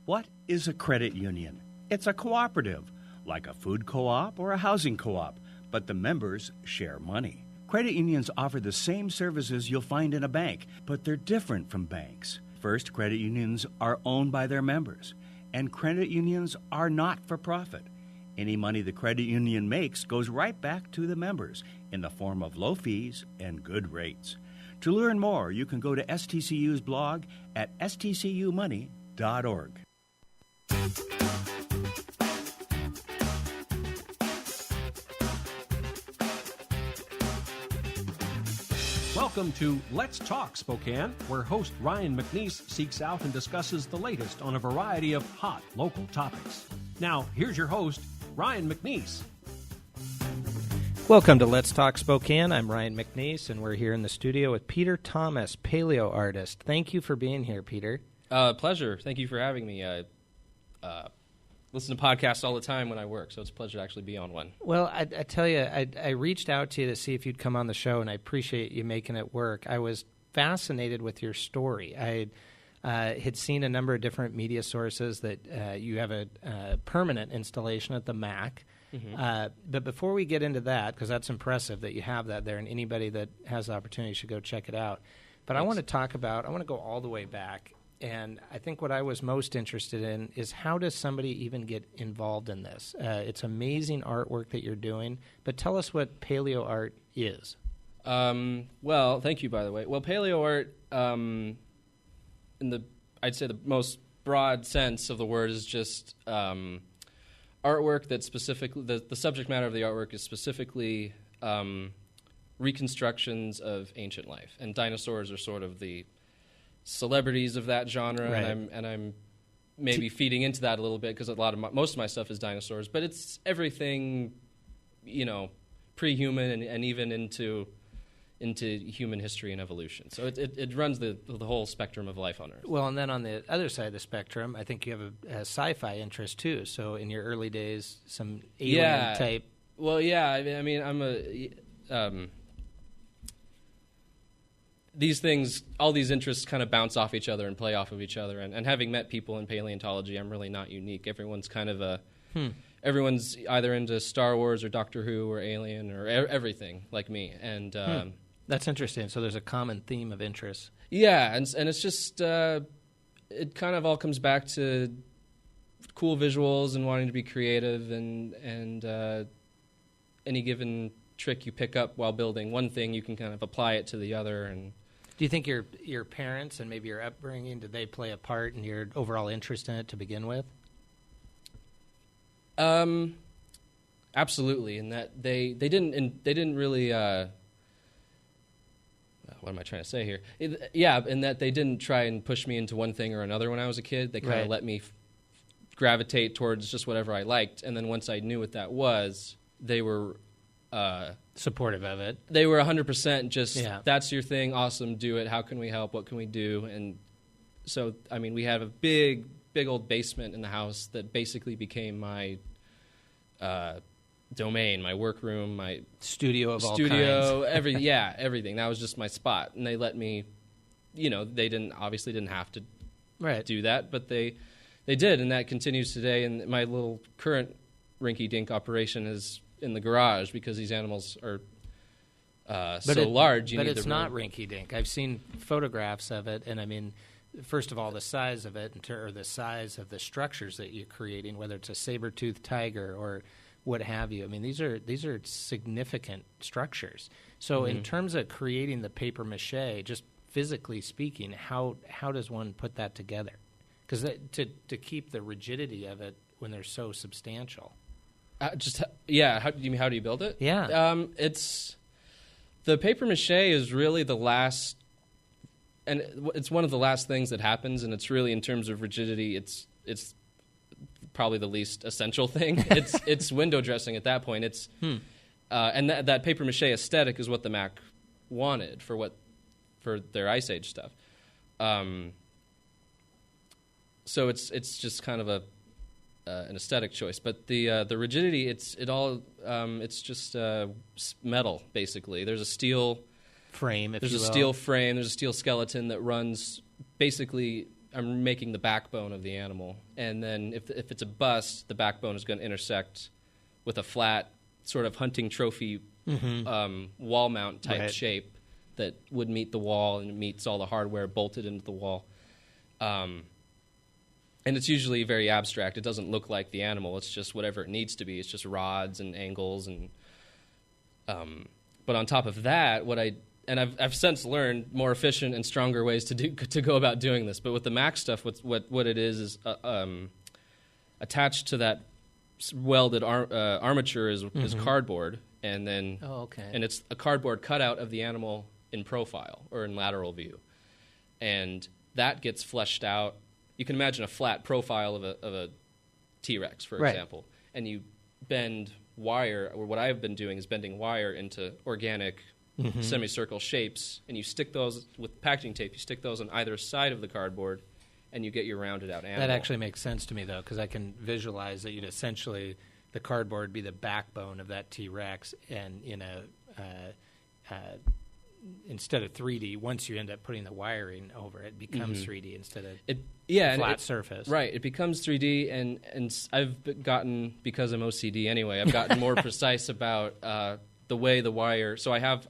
What is a credit union? It's a cooperative, like a food co-op or a housing co-op, but the members share money. Credit unions offer the same services you'll find in a bank, but they're different from banks. First, credit unions are owned by their members, and credit unions are not for profit. Any money the credit union makes goes right back to the members in the form of low fees and good rates. To learn more, you can go to STCU's blog at stcumoney.org. Welcome to Let's Talk Spokane, where host Ryan McNeese seeks out and discusses the latest on a variety of hot local topics. Now, here's your host, Ryan McNeese. Welcome to Let's Talk Spokane. I'm Ryan McNeese, and we're here in the studio with Peter Thomas, paleo artist. Thank you for being here, Peter. Pleasure. Thank you for having me. I listen to podcasts all the time when I work, so it's a pleasure to actually be on one. Well, I tell you, I reached out to you to see if you'd come on the show, and I appreciate you making it work. I was fascinated with your story. I had seen a number of different media sources that you have a permanent installation at the MAC. Mm-hmm. But before we get into that, because that's impressive that you have that there, and anybody that has the opportunity should go check it out. But I want to go all the way back. And I think what I was most interested in is how does somebody even get involved in this? It's amazing artwork that you're doing, but tell us what paleo art is. Well, thank you, by the way. Well, paleo art, I'd say the most broad sense of the word is just artwork that specifically, the subject matter of the artwork is specifically reconstructions of ancient life, and dinosaurs are sort of the celebrities of that genre, right. and I'm maybe feeding into that a little bit because most of my stuff is dinosaurs, but it's everything, pre-human and even into human history and evolution. So it runs the whole spectrum of life on Earth. Well, and then on the other side of the spectrum, I think you have a sci-fi interest too. So in your early days, some alien type. Well, yeah. I mean, I'm these things, all these interests kind of bounce off each other and play off of each other. And having met people in paleontology, I'm really not unique. Everyone's kind of everyone's either into Star Wars or Doctor Who or Alien or everything like me. And that's interesting. So there's a common theme of interest. Yeah, and it's just it kind of all comes back to cool visuals and wanting to be creative and any given trick you pick up while building one thing, you can kind of apply it to the other. And do you think your parents and maybe your upbringing, did they play a part in your overall interest in it to begin with? Absolutely, in that they didn't really. What am I trying to say here? In that they didn't try and push me into one thing or another when I was a kid. They kind of let me gravitate towards just whatever I liked, and then once I knew what that was, they were supportive of it. They were 100% just, that's your thing, awesome, do it, how can we help, what can we do? And so, I mean, we had a big old basement in the house that basically became my domain, my workroom, my studio of all kinds. Everything. That was just my spot. And they let me, they obviously didn't have to do that, but they did, and that continues today. And my little current rinky-dink operation is in the garage because these animals are large. But it's not rinky-dink. I've seen photographs of it, and I mean, first of all, the size of it, or the size of the structures that you're creating, whether it's a saber-toothed tiger or what have you. I mean, these are significant structures. So in terms of creating the papier-mâché, just physically speaking, how does one put that together? Because to keep the rigidity of it when they're so substantial. How do you build it? Yeah. It's the papier-mâché is really the last, and it's one of the last things that happens, and it's really, in terms of rigidity, it's probably the least essential thing. It's window dressing at that point. It's and that papier-mâché aesthetic is what the Mac wanted for their Ice Age stuff. So it's just kind of an aesthetic choice, but the rigidity, it's just metal basically. There's a steel frame. There's a steel frame. There's a steel skeleton that runs basically I'm making the backbone of the animal, and then if it's a bust, the backbone is going to intersect with a flat sort of hunting trophy wall mount type shape that would meet the wall and meets all the hardware bolted into the wall. And it's usually very abstract. It doesn't look like the animal. It's just whatever it needs to be. It's just rods and angles and. But on top of that, I've since learned more efficient and stronger ways to go about doing this. But with the Mac stuff, what it is attached to that welded armature is cardboard, and then and it's a cardboard cutout of the animal in profile or in lateral view, and that gets fleshed out. You can imagine a flat profile of a T-Rex, for example, and you bend wire, or what I've been doing is bending wire into organic semicircle shapes, and you stick those with packaging tape. You stick those on either side of the cardboard, and you get your rounded out animal. That actually makes sense to me, though, because I can visualize that you'd essentially, the cardboard be the backbone of that T-Rex, and instead of 3D, once you end up putting the wiring over it, becomes 3D instead of flat surface. Right. It becomes 3D, and I've gotten, because I'm OCD anyway, I've gotten more precise about the way the wire. So I have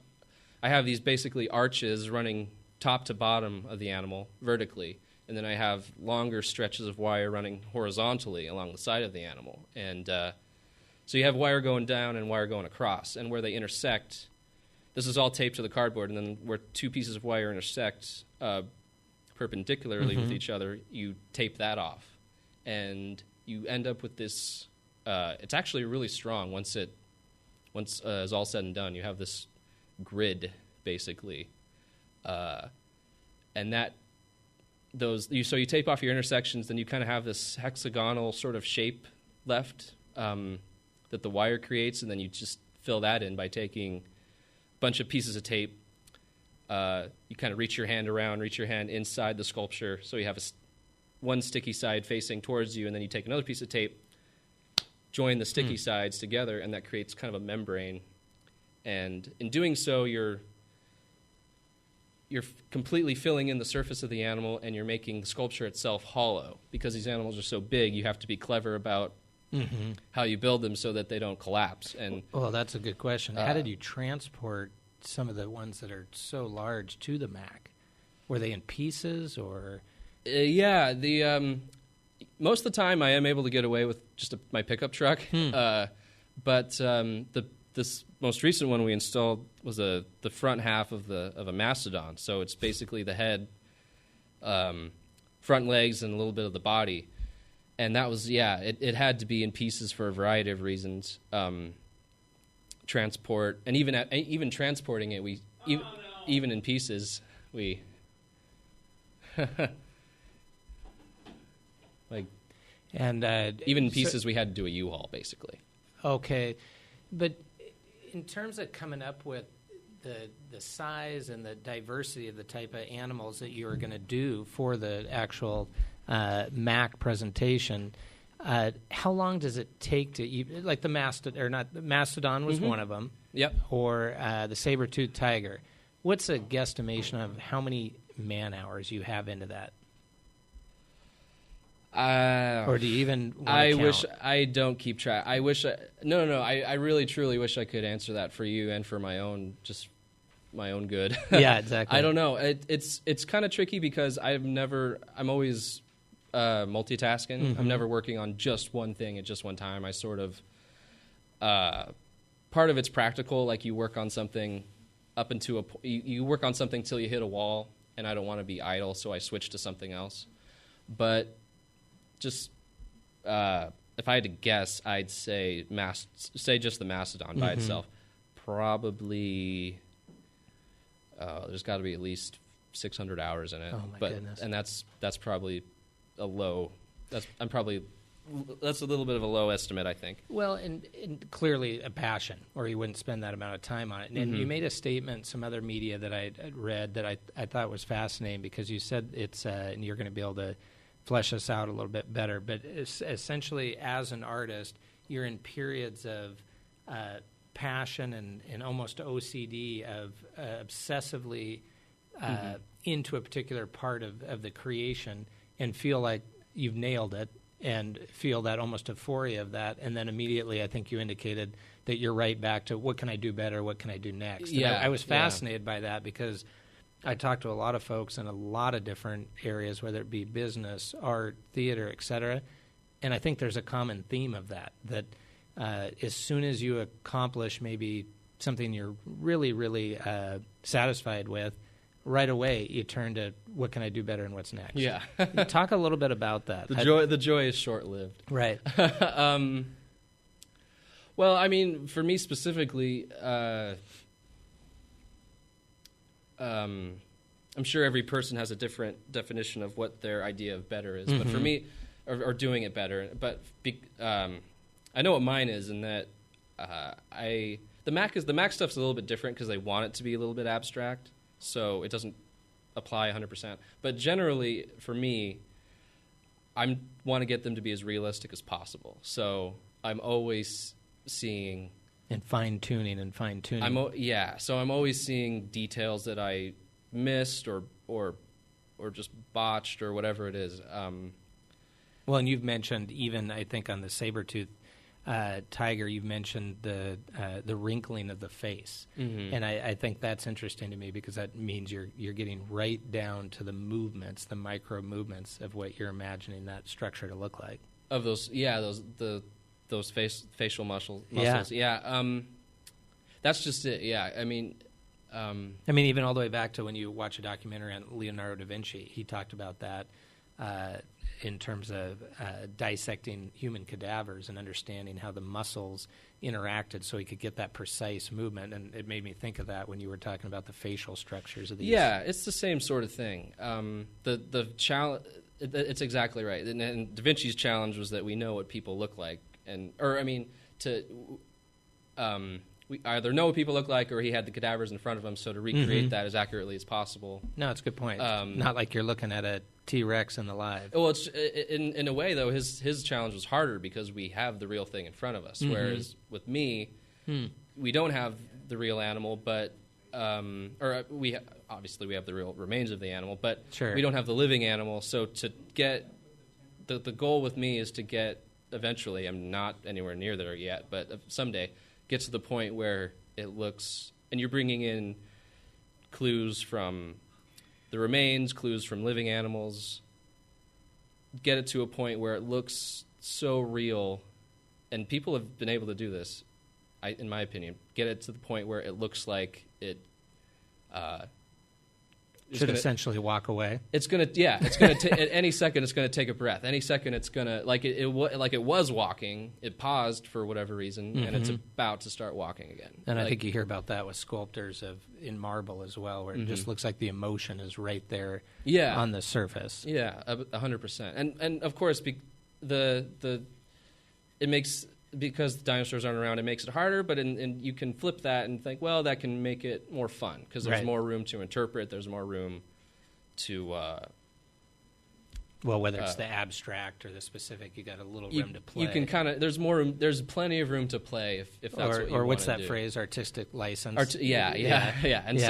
these basically arches running top to bottom of the animal vertically, and then I have longer stretches of wire running horizontally along the side of the animal. And so you have wire going down and wire going across, and where they intersect, this is all taped to the cardboard, and then where two pieces of wire intersect perpendicularly with each other, you tape that off. And you end up with this, it's actually really strong once it's all said and done. You have this grid, basically. And so you tape off your intersections, then you kind of have this hexagonal sort of shape left that the wire creates, and then you just fill that in by taking a bunch of pieces of tape. You kind of reach your hand inside the sculpture, so you have one sticky side facing towards you, and then you take another piece of tape, join the sticky sides together, and that creates kind of a membrane. And in doing so, you're completely filling in the surface of the animal, and you're making the sculpture itself hollow. Because these animals are so big, you have to be clever about how you build them so that they don't collapse. And well, that's a good question. How did you transport some of the ones that are so large to the Mac? Were they in pieces, or? Most of the time I am able to get away with just my pickup truck. But this most recent one we installed was the front half of a mastodon. So it's basically the head, front legs, and a little bit of the body. And that was, it had to be in pieces for a variety of reasons. Transport, and even transporting it, even in pieces, we even in pieces we had to do a U-Haul, basically. Okay, but in terms of coming up with the size and the diversity of the type of animals that you are going to do for the actual Mac presentation, how long does it take to like the mastodon was one of them? Yep. Or the saber-toothed tiger. What's a guesstimation of how many man-hours you have into that? Or do you even I wish I don't keep track. I wish I really truly wish I could answer that for you and for my own good. Yeah, exactly. I don't know. It's kind of tricky because I'm always multitasking. I'm never working on just one thing at just one time. I sort of part of it's practical, like you work on something up into you work on something till you hit a wall, and I don't want to be idle, so I switch to something else. But just if I had to guess, I'd say just the mastodon by itself. Probably there's got to be at least 600 hours in it. Oh my goodness! And that's probably a low. That's a little bit of a low estimate, I think. Well, and clearly a passion, or you wouldn't spend that amount of time on it. And you made a statement, some other media that I read that I thought was fascinating, because you said it's and you're going to be able to flesh this out a little bit better. But essentially, as an artist, you're in periods of passion and almost OCD of obsessively into a particular part of the creation. and feel like you've nailed it and feel that almost euphoria of that. And then immediately I think you indicated that you're right back to what can I do better? What can I do next? Yeah, I was fascinated by that because I talked to a lot of folks in a lot of different areas, whether it be business, art, theater, et cetera. And I think there's a common theme of that as soon as you accomplish maybe something you're really, really satisfied with, right away you turn to what can I do better and what's next. Yeah. Talk a little bit about that. The joy is short-lived. Right. Well, I mean, for me specifically, I'm sure every person has a different definition of what their idea of better is. But for me, or doing it better. But I know what mine is, in that the Mac stuff's a little bit different because they want it to be a little bit abstract, so it doesn't apply 100%. But generally, for me, I want to get them to be as realistic as possible. So I'm always seeing and fine-tuning. So I'm always seeing details that I missed or just botched or whatever it is. Well, and you've mentioned, even I think on the saber-tooth tiger, you've mentioned the wrinkling of the face, and I think that's interesting to me because that means you're getting right down to the movements, the micro movements of what you're imagining that structure to look like. Of those facial muscles. Yeah. That's just it. Yeah. I mean, even all the way back to when you watch a documentary on Leonardo da Vinci, he talked about that in terms of dissecting human cadavers and understanding how the muscles interacted so he could get that precise movement. And it made me think of that when you were talking about the facial structures of these. Yeah, it's the same sort of thing. The challenge, it's exactly right. And Da Vinci's challenge was that we know what people look like. We either know what people look like or he had the cadavers in front of him, so to recreate that as accurately as possible. No, it's a good point. Not like you're looking at a T-Rex in the live. Well, it's in a way, though, his challenge was harder because we have the real thing in front of us, whereas with me, we don't have the real animal, but we have the real remains of the animal, but we don't have the living animal. So to get the goal with me is to get, eventually, I'm not anywhere near there yet, but someday, get to the point where it looks, and you're bringing in clues from the remains, clues from living animals, get it to a point where it looks so real, and people have been able to do this, in my opinion, get it to the point where it looks like it should essentially walk away. It's gonna at any second it's gonna take a breath. Any second it's gonna like it was walking. It paused for whatever reason, and it's about to start walking again. And I think you hear about that with sculptors in marble as well, where it just looks like the emotion is right there on the surface. Yeah, 100%. And of course, it makes, because the dinosaurs aren't around, it makes it harder, but you can flip that and think, well, that can make it more fun because there's more room to interpret. There's more room to... whether it's the abstract or the specific, you got a little room to play. You can kind of... There's more room. There's plenty of room to play if that's what you want to do. Or what's that phrase? Artistic license. And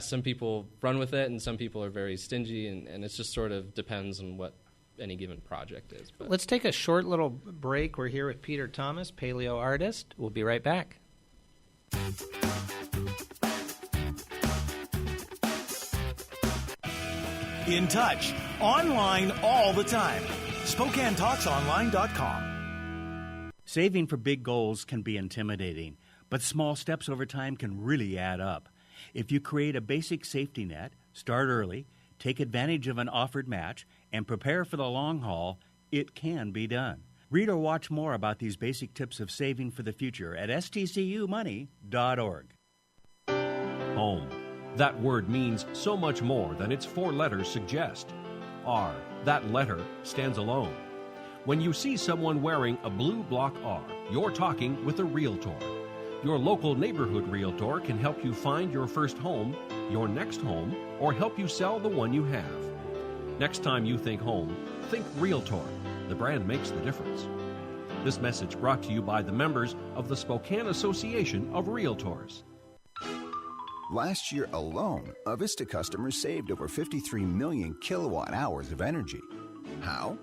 some people run with it, and some people are very stingy, and it just sort of depends on what any given project is. But. Let's take a short little break. We're here with Peter Thomas, paleo artist. We'll be right back. In touch, online all the time. SpokaneTalksOnline.com. Saving for big goals can be intimidating, but small steps over time can really add up. If you create a basic safety net, start early, take advantage of an offered match, and prepare for the long haul, it can be done. Read or watch more about these basic tips of saving for the future at stcumoney.org. Home. That word means so much more than its 4 letters suggest. R, that letter, stands alone. When you see someone wearing a blue block R, you're talking with a realtor. Your local neighborhood realtor can help you find your first home, your next home, or help you sell the one you have. Next time you think home, think realtor. The brand makes the difference. This message brought to you by the members of the Spokane Association of Realtors. Last year alone, Avista customers saved over 53 million kilowatt hours of energy. How?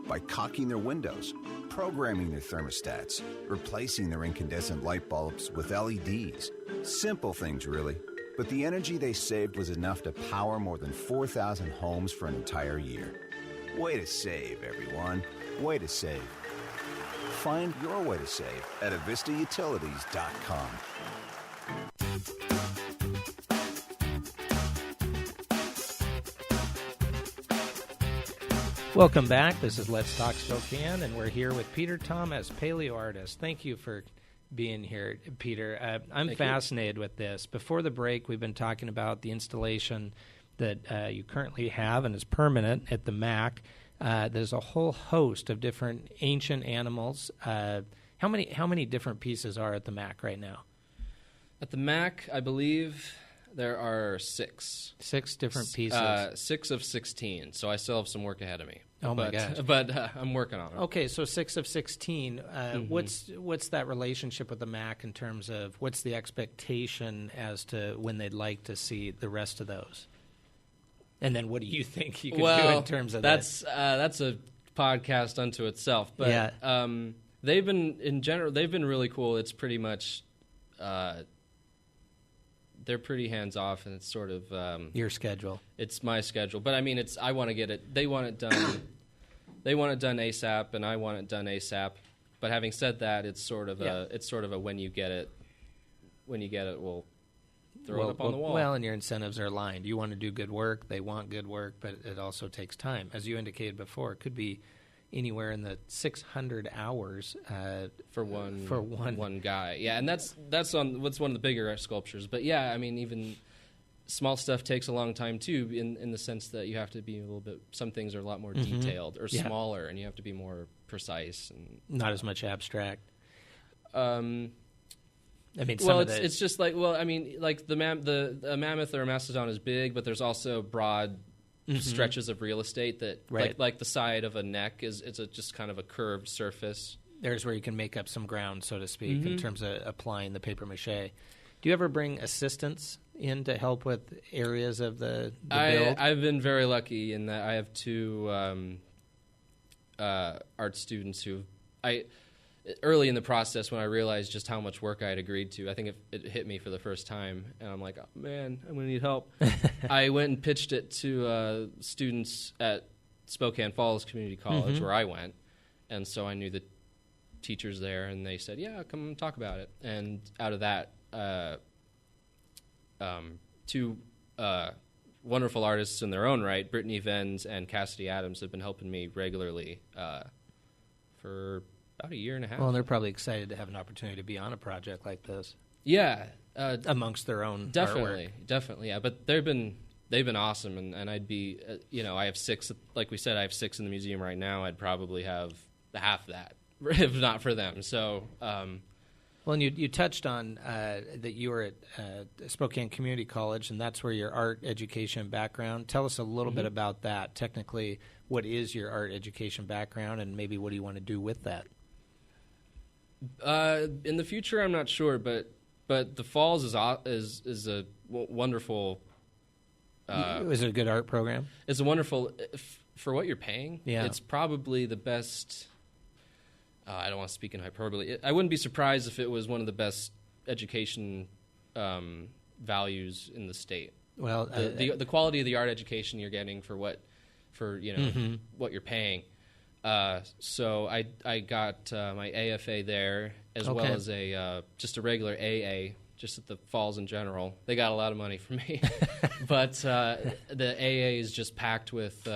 By caulking their windows, programming their thermostats, replacing their incandescent light bulbs with LEDs. Simple things, really. But the energy they saved was enough to power more than 4,000 homes for an entire year. Way to save, everyone. Way to save. Find your way to save at avistautilities.com. Welcome back. This is Let's Talk Spokane, and we're here with Peter Thomas, paleo artist. Thank you for being here, Peter. I'm fascinated with this. Before the break, we've been talking about the installation that you currently have and is permanent at the MAC. There's a whole host of different ancient animals. How many different pieces are at the MAC right now? At the MAC, I believe there are 6. 6 different pieces. 6 of 16, so I still have some work ahead of me. Oh, my gosh. But I'm working on it. Okay, so 6 of 16. What's that relationship with the MAC in terms of what's the expectation as to when they'd like to see the rest of those? And then what do you think you can do in terms of that? That's a podcast unto itself. But they've been really cool. It's pretty much they're pretty hands off, and it's sort of your schedule. It's my schedule, but I mean, I want to get it. They want it done. They want it done ASAP, and I want it done ASAP. But having said that, it's sort of a when you get it, we'll throw it up on the wall. Well, and your incentives are aligned. You want to do good work. They want good work, but it also takes time, as you indicated before. It could be anywhere in the 600 hours for one guy. Yeah, and that's one of the bigger sculptures. But yeah, I mean, even small stuff takes a long time too, in the sense that you have to be a little bit. Some things are a lot more detailed or smaller, and you have to be more precise and not as much abstract. I mean, it's just like like the mammoth or a mastodon is big, but there's also broad stretches of real estate that, like the side of a neck is just kind of a curved surface. There's where you can make up some ground, so to speak, in terms of applying the paper mache. Do you ever bring assistants in to help with areas of the build? I've been very lucky in that I have 2 art students who early in the process, when I realized just how much work I had agreed to, I think it hit me for the first time, and I'm like, oh, man, I'm going to need help. I went and pitched it to students at Spokane Falls Community College, where I went, and so I knew the teachers there, and they said, yeah, come talk about it. And out of that, 2 wonderful artists in their own right, Brittany Venz and Cassidy Adams, have been helping me regularly for about a year and a half. Well, and they're probably excited to have an opportunity to be on a project like this. Yeah, amongst their own definitely, artwork. Definitely. Yeah, but they've been awesome, and I'd be, I have 6. Like we said, I have 6 in the museum right now. I'd probably have half that if not for them. So. Well, and you touched on that you were at Spokane Community College, and that's where your art education background. Tell us a little bit about that. Technically, what is your art education background, and maybe what do you want to do with that? In the future, I'm not sure, but the Falls is a wonderful. Is it a good art program? It's a wonderful for what you're paying. Yeah. It's probably the best. I don't want to speak in hyperbole. I wouldn't be surprised if it was one of the best education values in the state. Well, the quality of the art education you're getting for what you're paying. So I got my AFA there, as well as just a regular AA, just at the Falls in general. They got a lot of money from me. But the AA is just packed with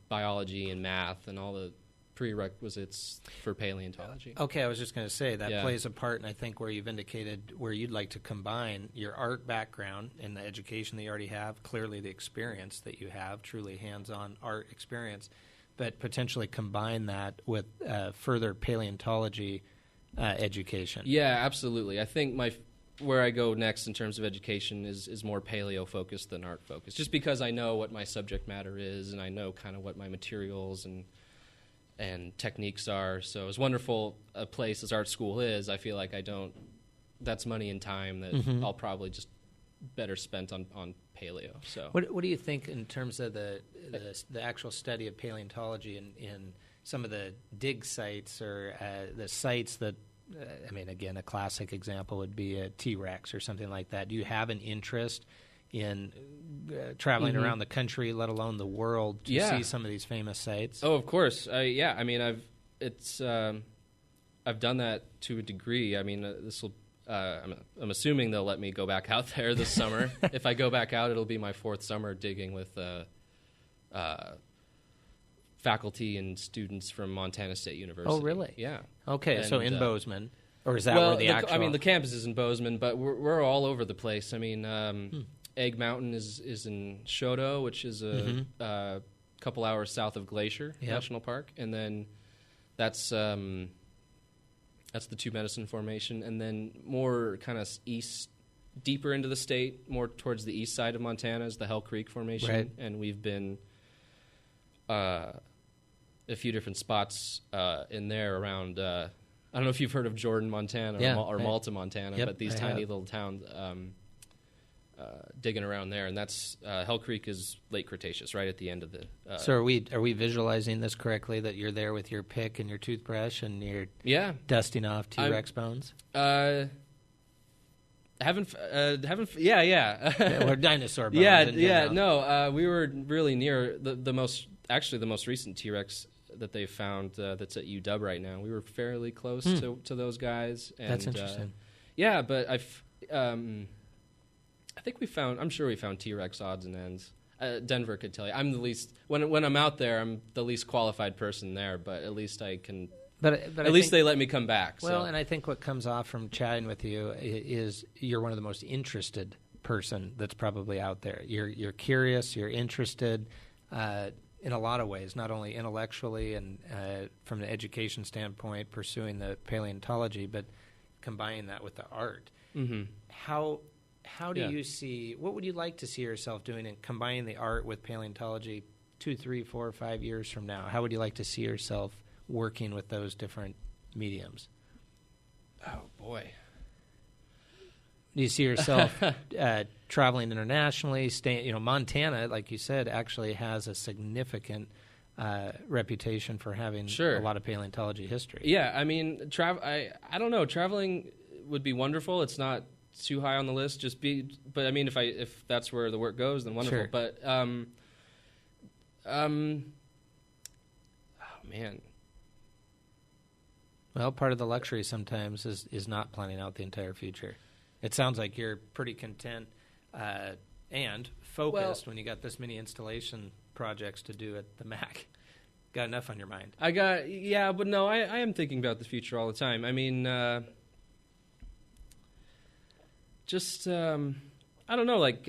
biology and math and all the prerequisites for paleontology. Okay, I was just going to say that plays a part, and I think where you've indicated where you'd like to combine your art background and the education that you already have, clearly the experience that you have, truly hands-on art experience, but potentially combine that with further paleontology education. Yeah, absolutely. I think where I go next in terms of education is more paleo-focused than art-focused, just because I know what my subject matter is, and I know kind of what my materials and techniques are. So as wonderful a place as art school is, I feel like that's money and time that I'll probably just better spent on paleo. So what do you think in terms of the actual study of paleontology in some of the dig sites or the sites that, I mean, again, a classic example would be a T-Rex or something like that. Do you have an interest in traveling around the country, let alone the world, to see some of these famous sites? Oh, of course. Yeah, I mean, I've done that to a degree. I mean, this will. I'm assuming they'll let me go back out there this summer. If I go back out, it'll be my 4th summer digging with faculty and students from Montana State University. Oh, really? Yeah. Okay, and, so in Bozeman, or is that where the actual? I mean, the campus is in Bozeman, but we're all over the place. I mean, Egg Mountain is in Choteau, which is a couple hours south of Glacier National Park, and then that's the Two Medicine Formation, and then more kind of east, deeper into the state, more towards the east side of Montana is the Hell Creek Formation, right. And we've been a few different spots in there around. I don't know if you've heard of Jordan, Montana, or Malta, Montana, but these tiny little towns digging around there, and that's Hell Creek is late Cretaceous, right at the end of the. So are we visualizing this correctly? That you're there with your pick and your toothbrush and you're dusting off T-Rex bones? Yeah. Or dinosaur bones. No, we were really near the most recent T-Rex that they found that's at UW right now. We were fairly close to those guys. And, that's interesting. But I think I'm sure we found T-Rex odds and ends. Denver could tell you. I'm the least, when I'm out there, I'm the least qualified person there, but at least I can. But at least they let me come back. Well, and I think what comes off from chatting with you is you're one of the most interested person that's probably out there. You're curious, you're interested in a lot of ways, not only intellectually and from the education standpoint, pursuing the paleontology, but combining that with the art. Mm-hmm. How do you see? What would you like to see yourself doing in combining the art with paleontology 2, 3, 4, 5 years from now? How would you like to see yourself working with those different mediums? Oh boy! Do you see yourself traveling internationally? Montana, like you said, actually has a significant reputation for having a lot of paleontology history. Yeah, I mean, I don't know. Traveling would be wonderful. It's not too high on the list. But I mean, if that's where the work goes, then wonderful. Sure. But oh man. Well, part of the luxury sometimes is not planning out the entire future. It sounds like you're pretty content and focused when you got this many installation projects to do at the MAC. Got enough on your mind? But no, I am thinking about the future all the time. I mean, I don't know, like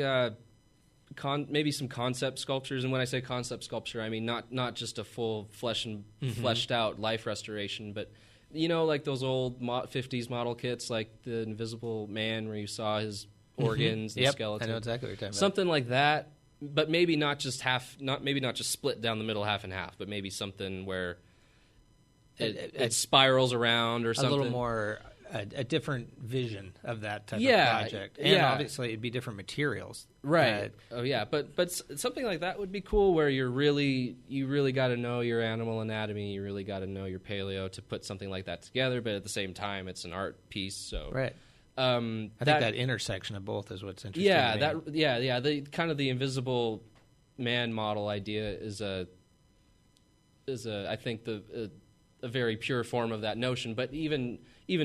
maybe some concept sculptures. And when I say concept sculpture, I mean not just a full fleshed out life restoration, but like those old 50s model kits, like the Invisible Man, where you saw his organs and skeleton. I know exactly what you're talking about. Something like that, but maybe not just split down the middle half and half, but maybe something where it spirals around or something. A little more a different vision of that type of project. And obviously it'd be different materials. Right. But something like that would be cool, where you really got to know your animal anatomy, you really got to know your paleo to put something like that together, but at the same time it's an art piece, so. Right. I think that intersection of both is what's interesting. The kind of the Invisible Man model idea is I think a very pure form of that notion, but even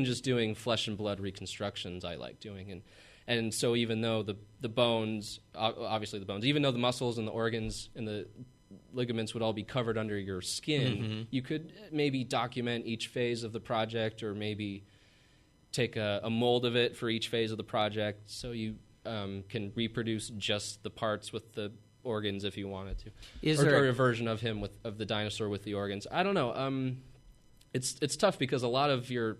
just doing flesh and blood reconstructions I like doing, and so even though the bones, obviously the bones, even though the muscles and the organs and the ligaments would all be covered under your skin, you could maybe document each phase of the project, or maybe take a mold of it for each phase of the project, so you can reproduce just the parts with the organs if you wanted to. Or a version of him of the dinosaur with the organs. I don't know. It's tough because a lot of your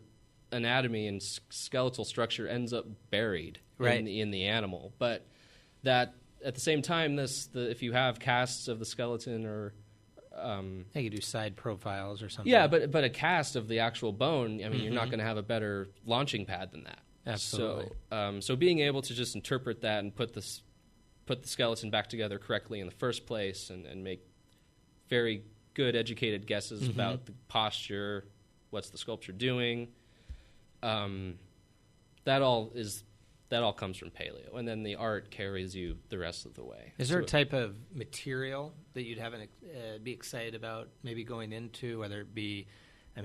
anatomy and skeletal structure ends up buried in the animal. But that at the same time, if you have casts of the skeleton or you could do side profiles or something. Yeah, but a cast of the actual bone, I mean, you're not going to have a better launching pad than that. Absolutely. So being able to just interpret that and put the skeleton back together correctly in the first place and make very good educated guesses about the posture, what's the sculpture doing, that all comes from Palio, and then the art carries you the rest of the way. Is there a type of material that you'd have be excited about maybe going into, whether it be,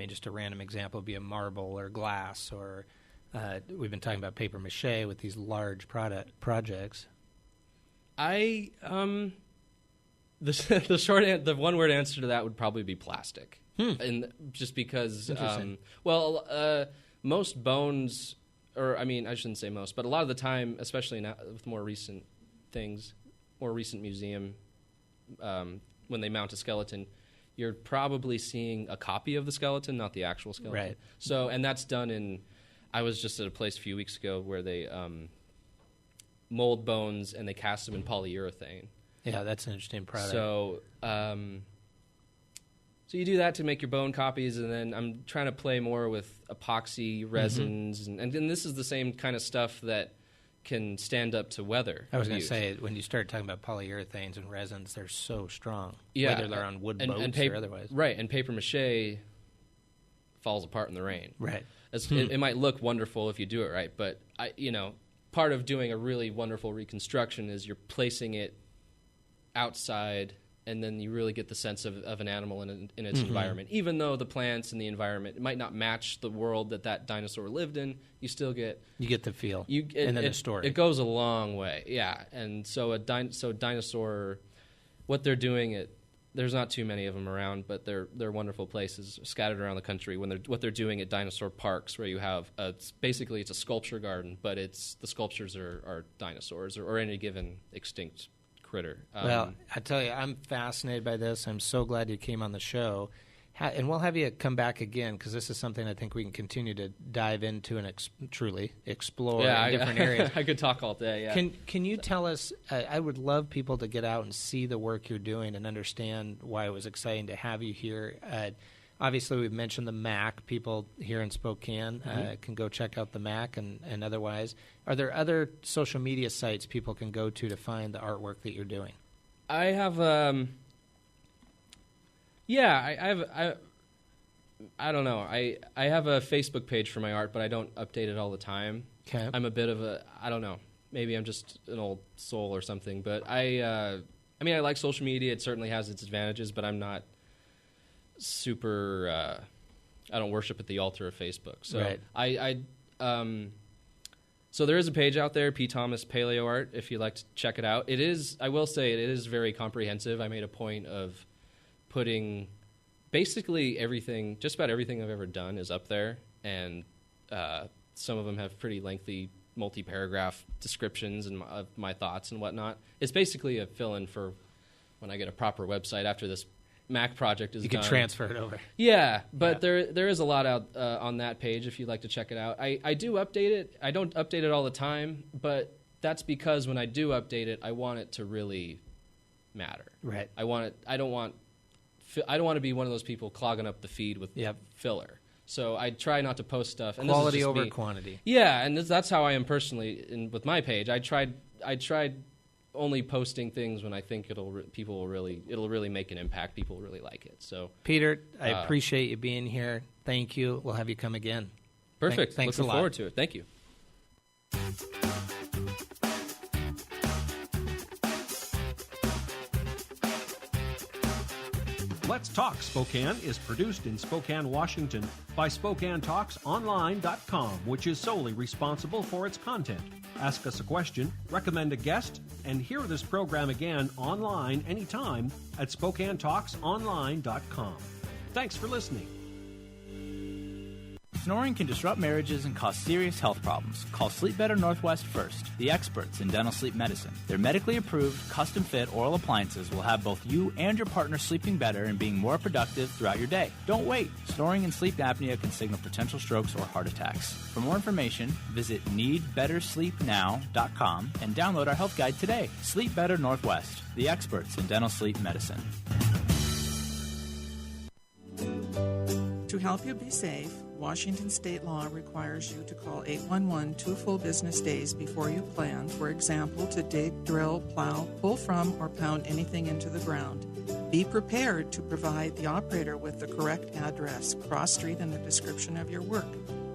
just a random example, be a marble or glass, or we've been talking about paper mache with these large projects. The one word answer to that would probably be plastic, and just because most bones, or I shouldn't say most, but a lot of the time, especially now with more recent museum, when they mount a skeleton, you're probably seeing a copy of the skeleton, not the actual skeleton. Right. So, and that's done I was just at a place a few weeks ago where they mold bones and they cast them in polyurethane. Yeah, that's an interesting product. So, so you do that to make your bone copies, and then I'm trying to play more with epoxy resins, and this is the same kind of stuff that can stand up to weather. I was going to say, when you start talking about polyurethanes and resins, they're so strong, yeah, whether they're on wood boats or otherwise. Right, and paper mache falls apart in the rain. Right. It might look wonderful if you do it right, but part of doing a really wonderful reconstruction is you're placing it outside, and then you really get the sense of an animal in its environment. Even though the plants and the environment might not match the world that dinosaur lived in, you still get... You get the feel, and then the story. It goes a long way, yeah. And so dinosaur, what they're doing, there's not too many of them around, but they're wonderful places scattered around the country. What they're doing at dinosaur parks, where you have basically it's a sculpture garden, but the sculptures are dinosaurs or any given extinct critter. Well, I tell you, I'm fascinated by this. I'm so glad you came on the show. And we'll have you come back again, because this is something I think we can continue to dive into and truly explore in different areas. I could talk all day, yeah. Can you tell us, I would love people to get out and see the work you're doing and understand why it was exciting to have you here. Obviously, we've mentioned the MAC. People here in Spokane can go check out the MAC and otherwise. Are there other social media sites people can go to find the artwork that you're doing? I have... I don't know. I have a Facebook page for my art, but I don't update it all the time. Okay. I'm a bit of I don't know. Maybe I'm just an old soul or something. But I like social media. It certainly has its advantages, but I'm not super. I don't worship at the altar of Facebook. So right. So there is a page out there, P. Thomas Paleo Art, if you'd like to check it out. It is. I will say it is very comprehensive. I made a point of putting basically everything, just about everything I've ever done is up there, and some of them have pretty lengthy multi-paragraph descriptions and of my thoughts and whatnot. It's basically a fill-in for when I get a proper website after this Mac project is done. You can transfer it over. Yeah, but there is a lot out on that page if you'd like to check it out. I do update it. I don't update it all the time, but that's because when I do update it, I want it to really matter. Right. I don't want to be one of those people clogging up the feed with filler. So I try not to post stuff. And quality this is just over me. quantity. Yeah, and that's how I am personally with my page. I tried only posting things when I think it'll really make an impact. People will really like it. So Peter, I appreciate you being here. Thank you. We'll have you come again. Perfect. Thanks Looking a lot. forward to it. Thank you. Let's Talk Spokane is produced in Spokane, Washington by SpokaneTalksOnline.com, which is solely responsible for its content. Ask us a question, recommend a guest, and hear this program again online anytime at SpokaneTalksOnline.com. Thanks for listening. Snoring can disrupt marriages and cause serious health problems. Call Sleep Better Northwest first, the experts in dental sleep medicine. Their medically approved, custom-fit oral appliances will have both you and your partner sleeping better and being more productive throughout your day. Don't wait. Snoring and sleep apnea can signal potential strokes or heart attacks. For more information, visit needbettersleepnow.com and download our health guide today. Sleep Better Northwest, the experts in dental sleep medicine. To help you be safe, Washington state law requires you to call 811 2 full business days before you plan, for example, to dig, drill, plow, pull from, or pound anything into the ground. Be prepared to provide the operator with the correct address, cross street, and the description of your work.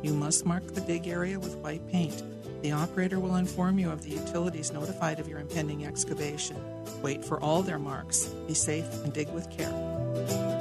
You must mark the dig area with white paint. The operator will inform you of the utilities notified of your impending excavation. Wait for all their marks. Be safe and dig with care.